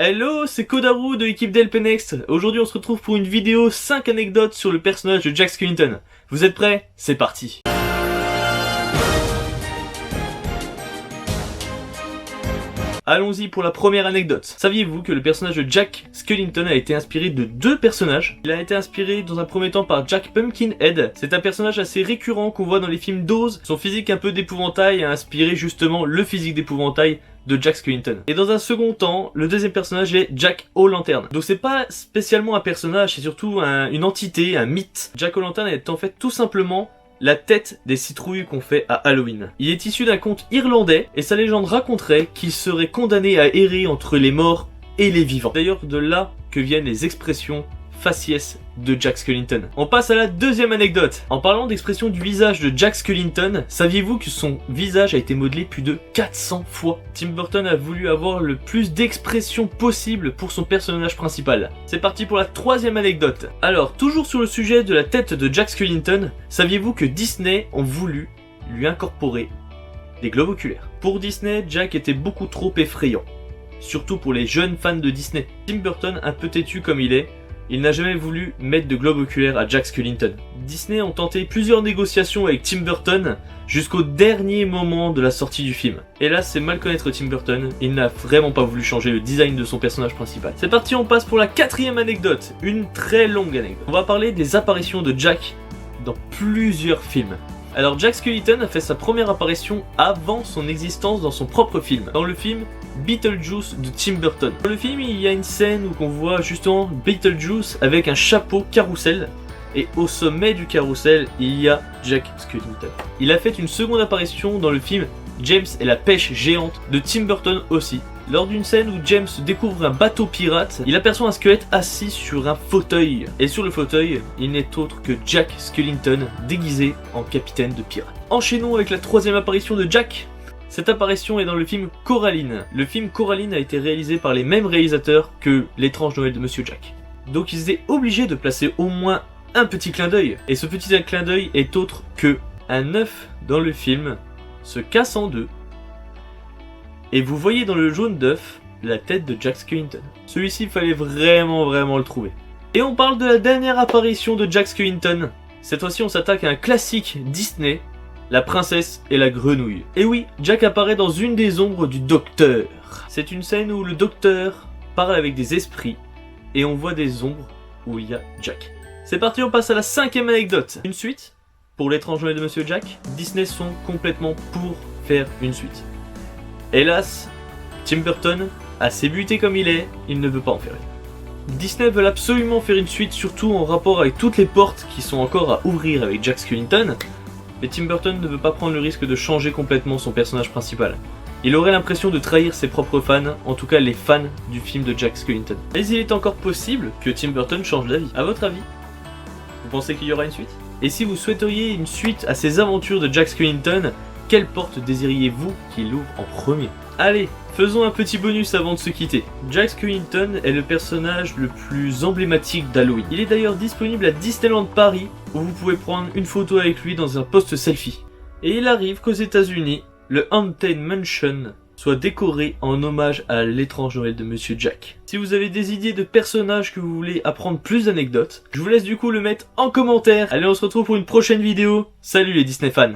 Hello, c'est Kodaru de l'équipe d'LP Next. Aujourd'hui on se retrouve pour une vidéo 5 anecdotes sur le personnage de Jack Skellington. Vous êtes prêts? C'est parti. Allons-y pour la première anecdote. Saviez-vous que le personnage de Jack Skellington a été inspiré de deux personnages? Il a été inspiré dans un premier temps par Jack Pumpkinhead. C'est un personnage assez récurrent qu'on voit dans les films d'Oz. Son physique un peu d'épouvantail a inspiré justement le physique d'épouvantail de Jack Skellington. Et dans un second temps, le deuxième personnage est Jack O'Lantern. Donc c'est pas spécialement un personnage, c'est surtout une entité, un mythe. Jack O'Lantern est en fait tout simplement la tête des citrouilles qu'on fait à Halloween. Il est issu d'un conte irlandais et sa légende raconterait qu'il serait condamné à errer entre les morts et les vivants. D'ailleurs de là que viennent les expressions faciès de Jack Skellington. On passe à la deuxième anecdote. En parlant d'expression du visage de Jack Skellington, saviez-vous que son visage a été modelé plus de 400 fois? Tim Burton a voulu avoir le plus d'expressions possible pour son personnage principal. C'est parti pour la troisième anecdote. Alors, toujours sur le sujet de la tête de Jack Skellington, saviez-vous que Disney ont voulu lui incorporer des globes oculaires? Pour Disney, Jack était beaucoup trop effrayant. Surtout pour les jeunes fans de Disney. Tim Burton, un peu têtu comme il est, il n'a jamais voulu mettre de globe oculaire à Jack Skellington. Disney ont tenté plusieurs négociations avec Tim Burton jusqu'au dernier moment de la sortie du film. Et là, c'est mal connaître Tim Burton, il n'a vraiment pas voulu changer le design de son personnage principal. C'est parti, on passe pour la quatrième anecdote, une très longue anecdote. On va parler des apparitions de Jack dans plusieurs films. Alors Jack Skellington a fait sa première apparition avant son existence dans son propre film, dans le film Beetlejuice de Tim Burton. Dans le film, il y a une scène où on voit justement Beetlejuice avec un chapeau carrousel et au sommet du carrousel, il y a Jack Skellington. Il a fait une seconde apparition dans le film James et la pêche géante de Tim Burton aussi. Lors d'une scène où James découvre un bateau pirate, il aperçoit un squelette assis sur un fauteuil. Et sur le fauteuil, il n'est autre que Jack Skellington déguisé en capitaine de pirate. Enchaînons avec la troisième apparition de Jack. Cette apparition est dans le film Coraline. Le film Coraline a été réalisé par les mêmes réalisateurs que L'étrange Noël de Monsieur Jack. Donc ils étaient obligés de placer au moins un petit clin d'œil. Et ce petit clin d'œil est autre que un œuf dans le film se casse en deux. Et vous voyez dans le jaune d'œuf la tête de Jack Skellington. Celui-ci, il fallait vraiment le trouver. Et on parle de la dernière apparition de Jack Skellington. Cette fois-ci, on s'attaque à un classique Disney, La princesse et la grenouille. Et oui, Jack apparaît dans une des ombres du docteur. C'est une scène où le docteur parle avec des esprits et on voit des ombres où il y a Jack. C'est parti, on passe à la cinquième anecdote. Une suite pour L'étrange Noël de Monsieur Jack. Disney sont complètement pour faire une suite. Hélas, Tim Burton, assez buté comme il est, il ne veut pas en faire une. Disney veut absolument faire une suite, surtout en rapport avec toutes les portes qui sont encore à ouvrir avec Jack Skellington, mais Tim Burton ne veut pas prendre le risque de changer complètement son personnage principal. Il aurait l'impression de trahir ses propres fans, en tout cas les fans du film de Jack Skellington. Mais il est encore possible que Tim Burton change d'avis. À votre avis, vous pensez qu'il y aura une suite? Et si vous souhaiteriez une suite à ces aventures de Jack Skellington, quelle porte désiriez-vous qu'il ouvre en premier? Allez, faisons un petit bonus avant de se quitter. Jack Skellington est le personnage le plus emblématique d'Halloween. Il est d'ailleurs disponible à Disneyland Paris, où vous pouvez prendre une photo avec lui dans un post selfie. Et il arrive qu'aux États-Unis, le Haunted Mansion soit décoré en hommage à l'étrange Noël de Monsieur Jack. Si vous avez des idées de personnages que vous voulez apprendre plus d'anecdotes, je vous laisse du coup le mettre en commentaire. Allez, on se retrouve pour une prochaine vidéo. Salut les Disney fans!